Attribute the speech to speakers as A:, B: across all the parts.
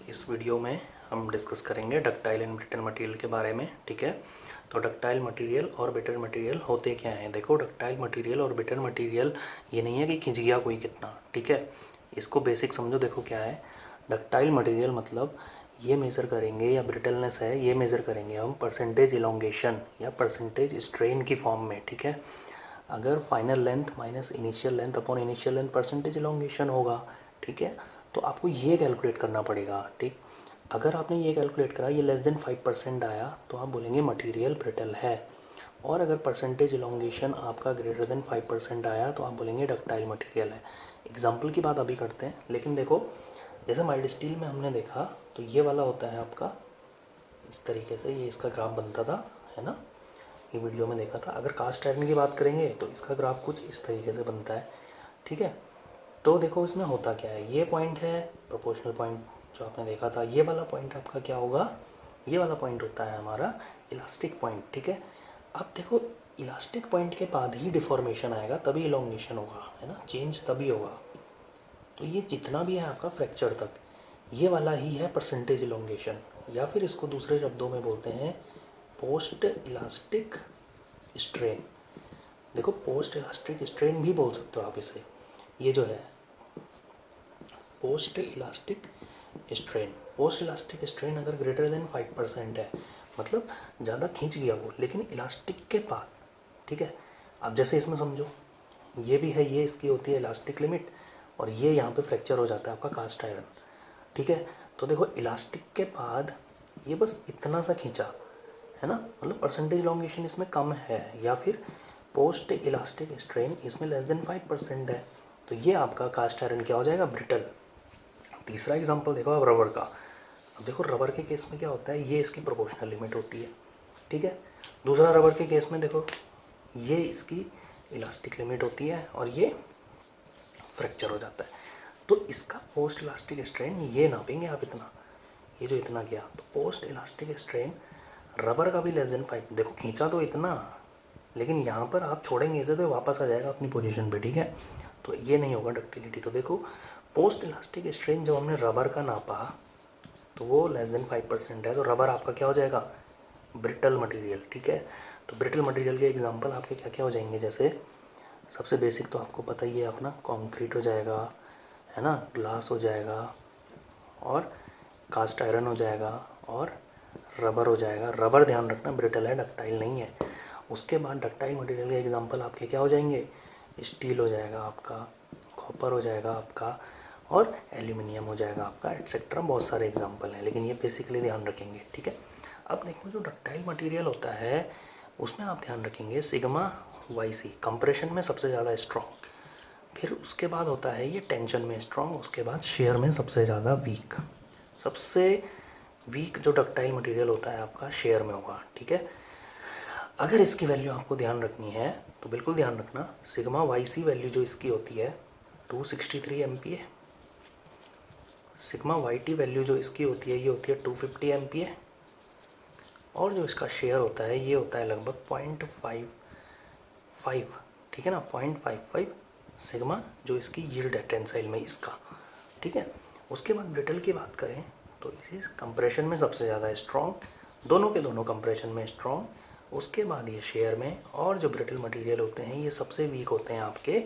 A: इस वीडियो में हम डिस्कस करेंगे डक्टाइल एंड ब्रिटल मटेरियल के बारे में। ठीक है, तो डक्टाइल मटेरियल और ब्रिटल मटेरियल होते क्या हैं। देखो, डक्टाइल मटेरियल और ब्रिटल मटेरियल ये नहीं है कि खिंच गया कोई कितना। ठीक है, इसको बेसिक समझो। देखो क्या है डक्टाइल मटेरियल, मतलब ये मेज़र करेंगे, या ब्रिटलनेस है ये मेज़र करेंगे हम परसेंटेज इलोंगेशन या परसेंटेज स्ट्रेन की फॉर्म में। ठीक है, अगर final length minus initial length upon initial length percentage elongation होगा। ठीक है, तो आपको ये कैलकुलेट करना पड़ेगा। ठीक, अगर आपने ये कैलकुलेट करा, ये लेस देन 5% आया तो आप बोलेंगे मटेरियल ब्रिटल है, और अगर परसेंटेज इलोंगेशन आपका ग्रेटर देन 5% आया तो आप बोलेंगे डक्टाइल मटेरियल है। एग्जाम्पल की बात अभी करते हैं, लेकिन देखो जैसे माइल्ड स्टील में हमने देखा तो ये वाला होता है आपका इस तरीके से, ये इसका ग्राफ बनता था, है ना, ये वीडियो में देखा था। अगर कास्ट आयरन की बात करेंगे तो इसका ग्राफ कुछ इस तरीके से बनता है। ठीक है, तो देखो इसमें होता क्या है, ये पॉइंट है प्रोपोर्शनल पॉइंट जो आपने देखा था, ये वाला पॉइंट आपका क्या होगा, ये वाला पॉइंट होता है हमारा इलास्टिक पॉइंट। ठीक है, अब देखो इलास्टिक पॉइंट के बाद ही डिफॉर्मेशन आएगा, तभी इलोंगेशन होगा, है ना, चेंज तभी होगा। तो ये जितना भी है आपका फ्रैक्चर तक, ये वाला ही है परसेंटेज इलोंगेशन, या फिर इसको दूसरे शब्दों में बोलते हैं पोस्ट इलास्टिक स्ट्रेन। देखो पोस्ट इलास्टिक स्ट्रेन भी बोल सकते हो आप इसे। ये जो है post elastic strain, post elastic strain अगर ग्रेटर देन 5% है, मतलब ज़्यादा खींच गया वो लेकिन इलास्टिक के बाद। ठीक है, अब जैसे इसमें समझो ये भी है, ये इसकी होती है इलास्टिक लिमिट, और ये यहाँ पे फ्रैक्चर हो जाता है आपका कास्ट आयरन। ठीक है, तो देखो इलास्टिक के बाद ये बस इतना सा खींचा, है ना, मतलब परसेंटेज इलोंगेशन इसमें कम है, या फिर पोस्ट इलास्टिक स्ट्रेन इसमें लेस देन 5% है, तो ये आपका कास्ट आयरन क्या हो जाएगा, ब्रिटल। तीसरा एग्जांपल देखो अब रबर का। अब देखो रबर के केस में क्या होता है, ये इसकी प्रोपोर्शनल लिमिट होती है। ठीक है, दूसरा रबर के केस में देखो ये इसकी इलास्टिक लिमिट होती है और ये फ्रैक्चर हो जाता है। तो इसका पोस्ट इलास्टिक स्ट्रेन ये नापेंगे आप इतना, ये जो इतना गया, तो पोस्ट इलास्टिक स्ट्रेन रबर का भी लेस देन 5। देखो खींचा तो इतना, लेकिन यहाँ पर आप छोड़ेंगे इसे तो वापस आ जाएगा अपनी पोजीशन पे। ठीक है, तो ये नहीं होगा डक्टिलिटी। तो देखो पोस्ट इलास्टिक स्ट्रेन जब हमने रबर का नापा तो वो लेस देन 5% है, तो रबर आपका क्या हो जाएगा, ब्रिटल मटेरियल। ठीक है, तो ब्रिटल मटेरियल के एग्जांपल आपके क्या क्या हो जाएंगे, जैसे सबसे बेसिक तो आपको पता ही है अपना, कंक्रीट हो जाएगा, है ना, ग्लास हो जाएगा, और कास्ट आयरन हो जाएगा, और रबर हो जाएगा। रबर ध्यान रखना ब्रिटल है, डक्टाइल नहीं है। उसके बाद डक्टाइल मटेरियल के एग्जांपल आपके क्या हो जाएंगे, स्टील हो जाएगा आपका, कॉपर हो जाएगा आपका, और एल्यूमिनियम हो जाएगा आपका, एटसेट्रा। बहुत सारे एग्जांपल हैं, लेकिन ये बेसिकली ध्यान रखेंगे। ठीक है, अब देखो जो डक्टाइल मटेरियल होता है उसमें आप ध्यान रखेंगे सिग्मा YC कंप्रेशन में सबसे ज़्यादा स्ट्रॉन्ग, फिर उसके बाद होता है ये टेंशन में स्ट्रॉन्ग, उसके बाद शेयर में सबसे ज़्यादा वीक। सबसे वीक जो डक्टाइल मटेरियल होता है आपका शेयर में होगा। ठीक है, अगर इसकी वैल्यू आपको ध्यान रखनी है तो बिल्कुल ध्यान रखना, सिग्मा YC वैल्यू जो इसकी होती है 263 MPa, सिग्मा YT वैल्यू जो इसकी होती है ये होती है 250 MPa, और जो इसका शेयर होता है ये होता है लगभग 0.55। ठीक है ना, 0.55 सिग्मा जो इसकी यील्ड है टेंसाइल में इसका। ठीक है, उसके बाद ब्रिटल की बात करें तो इसी कंप्रेशन में सबसे ज़्यादा स्ट्रॉन्ग, दोनों के दोनों कंप्रेशन में स्ट्रॉन्ग, उसके बाद ये शेयर में, और जो ब्रिटल मटेरियल होते हैं ये सबसे वीक होते हैं आपके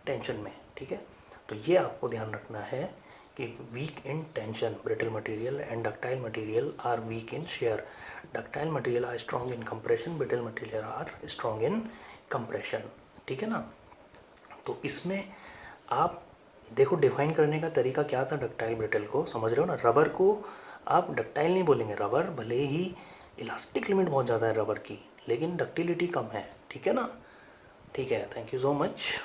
A: टेंशन में। ठीक है, तो ये आपको ध्यान रखना है कि weak in tension brittle material and ductile material are weak in shear. Ductile material are strong in compression, brittle material are strong in compression. ठीक है ना, तो इसमें आप देखो डिफाइन करने का तरीका क्या था, डक्टाइल ब्रिटल को समझ रहे हो ना। रबर को आप डक्टाइल नहीं बोलेंगे, रबर भले ही इलास्टिक लिमिट बहुत ज़्यादा है रबर की, लेकिन डक्टिलिटी कम है। ठीक है ना, ठीक है, थैंक यू सो मच।